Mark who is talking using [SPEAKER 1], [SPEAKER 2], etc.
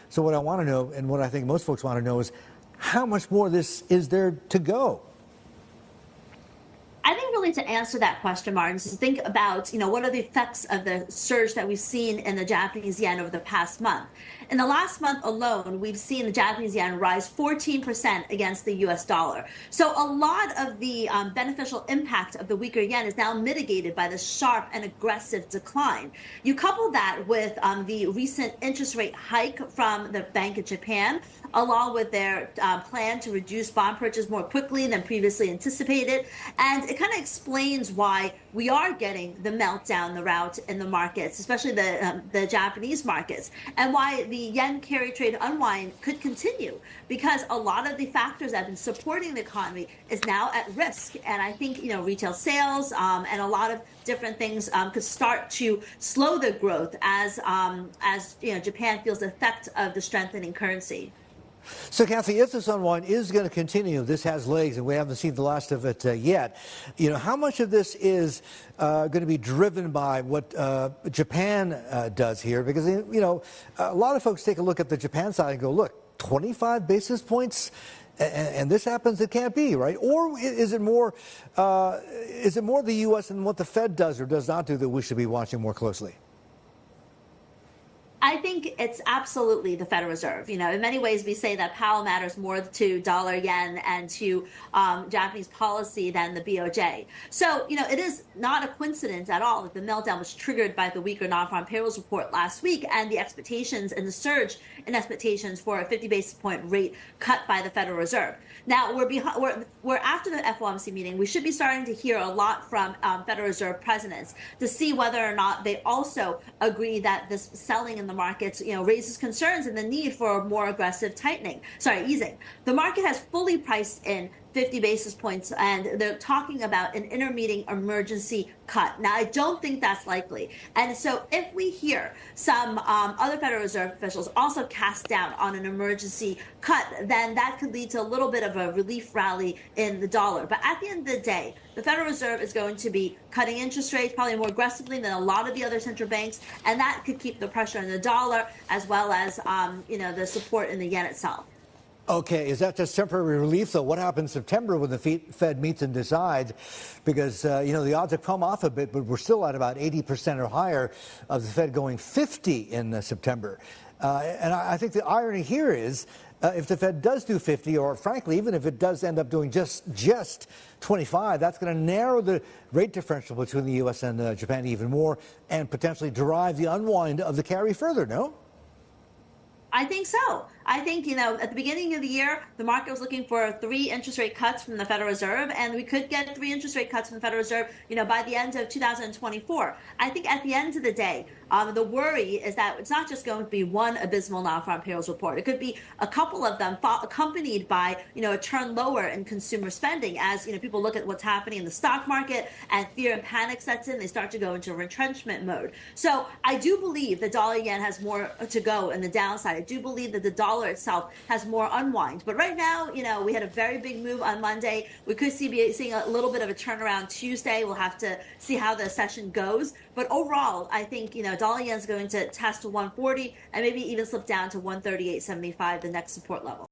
[SPEAKER 1] So what I want to know, and what I think most folks want to know, is how much more of this is there to go?
[SPEAKER 2] I think really to answer that question, Martin, is to think about, what are the effects of the surge that we've seen in the Japanese yen over the past month. In the last month alone, we've seen the Japanese yen rise 14% against the US dollar. So a lot of the beneficial impact of the weaker yen is now mitigated by the sharp and aggressive decline. You couple that with the recent interest rate hike from the Bank of Japan, along with their plan to reduce bond purchase more quickly than previously anticipated. And it kind of explains why we are getting the meltdown, the rout in the markets, especially the Japanese markets, and why the yen carry trade unwind could continue, because a lot of the factors that have been supporting the economy is now at risk. And I think, retail sales and a lot of different things could start to slow the growth as Japan feels the effect of the strengthening currency.
[SPEAKER 1] So, Kathy, if this unwind is going to continue, this has legs, and we haven't seen the last of it yet, how much of this is going to be driven by what Japan does here? Because, a lot of folks take a look at the Japan side and go, look, 25 basis points, and this happens, it can't be, right? Or is it more the U.S. and what the Fed does or does not do that we should be watching more closely?
[SPEAKER 2] I think it's absolutely the Federal Reserve. In many ways, we say that Powell matters more to dollar yen and to Japanese policy than the BOJ. So, it is not a coincidence at all that the meltdown was triggered by the weaker non-farm payrolls report last week and the expectations and the surge in expectations for a 50 basis point rate cut by the Federal Reserve. Now, we're after the FOMC meeting. We should be starting to hear a lot from Federal Reserve presidents to see whether or not they also agree that this selling in the markets, raises concerns and the need for more aggressive easing. The market has fully priced in 50 basis points, and they're talking about an intermediate emergency cut. Now, I don't think that's likely. And so if we hear some other Federal Reserve officials also cast doubt on an emergency cut, then that could lead to a little bit of a relief rally in the dollar. But at the end of the day, the Federal Reserve is going to be cutting interest rates probably more aggressively than a lot of the other central banks, and that could keep the pressure on the dollar as well as, the support in the yen itself.
[SPEAKER 1] Okay, is that just temporary relief, though? What happens in September when the Fed meets and decides? Because, the odds have come off a bit, but we're still at about 80% or higher of the Fed going 50 in September. And I think the irony here is if the Fed does do 50, or frankly, even if it does end up doing just 25, that's going to narrow the rate differential between the U.S. and Japan even more and potentially drive the unwind of the carry further, no?
[SPEAKER 2] I think so. I think, at the beginning of the year, the market was looking for 3 interest rate cuts from the Federal Reserve, and we could get 3 interest rate cuts from the Federal Reserve, by the end of 2024. I think at the end of the day, the worry is that it's not just going to be one abysmal non-farm payrolls report. It could be a couple of them accompanied by, a turn lower in consumer spending as, people look at what's happening in the stock market and fear and panic sets in. They start to go into retrenchment mode. So I do believe the dollar yen has more to go in the downside. I do believe that the dollar itself has more unwind. But right now, we had a very big move on Monday. We could be seeing a little bit of a turnaround Tuesday. We'll have to see how the session goes. But overall, I think, dollar yen is going to test to 140 and maybe even slip down to 138.75, the next support level.